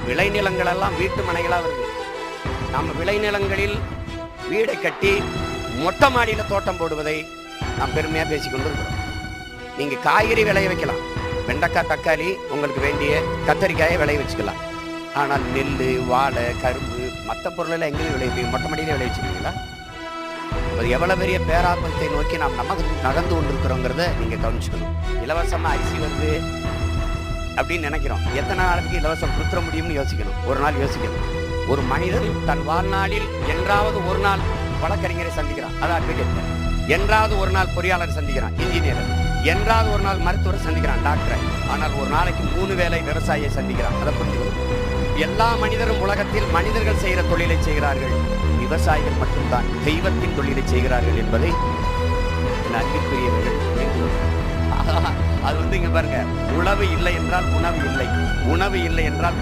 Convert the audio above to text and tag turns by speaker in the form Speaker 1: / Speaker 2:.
Speaker 1: விளைநிலங்கள் எல்லாம் வீட்டு மனைகளா வருது. நம்ம விளைநிலங்களில் வீடை கட்டி மொட்டை மாடியில தோட்டம் போடுவதை நாம் பெருமையா பேசிக்கொண்டு இருக்கிறோம். நீங்க காய்கறி விளைய வைக்கலாம், வெண்டைக்காய், தக்காளி, உங்களுக்கு வேண்டிய கத்தரிக்காயை விளைய வச்சுக்கலாம். ஆனால் நெல், வாழை, கரும்பு, மற்ற பொருளெல்லாம் எங்கேயும் விளைவிப்பீங்க? மொட்டை மாடியிலே விளைய வச்சுருக்கீங்களா? அது எவ்வளவு பெரிய பேராபத்தை நோக்கி நாம் நகர்ந்து கொண்டிருக்கிறோங்கிறத நீங்க கவனிச்சுக்கணும். இலவசமா அரிசி வருது அப்படின்னு நினைக்கிறோம். எத்தனை நாளைக்கு இலவசம் கொடுத்துட முடியும்னு யோசிக்கணும். ஒரு நாள் யோசிக்கணும். ஒரு மனிதன் தன் வாழ்நாளில் என்றாவது ஒரு நாள் வழக்கறிஞரை சந்திக்கிறான், அது அட்வொகேட். என்றாவது ஒரு நாள் பொறியாளர் சந்திக்கிறான், இன்ஜினியர். என்றாவது ஒரு நாள் மருத்துவரை சந்திக்கிறான், டாக்டர். ஆனால் ஒரு நாளைக்கு 3 வேளை விவசாயியை சந்திக்கிறான். அதை புரிஞ்சுக்கணும். எல்லா மனிதரும் உலகத்தில் மனிதர்கள் செய்கிற தொழிலை செய்கிறார்கள், விவசாயிகள் மட்டும்தான் தெய்வத்தின் தொழிலை செய்கிறார்கள் என்பதை அன்பிற்குரியவர்கள் அது இங்க பாருங்க, உழவு இல்லை என்றால் உணவு இல்லை, உணவு இல்லை என்றால்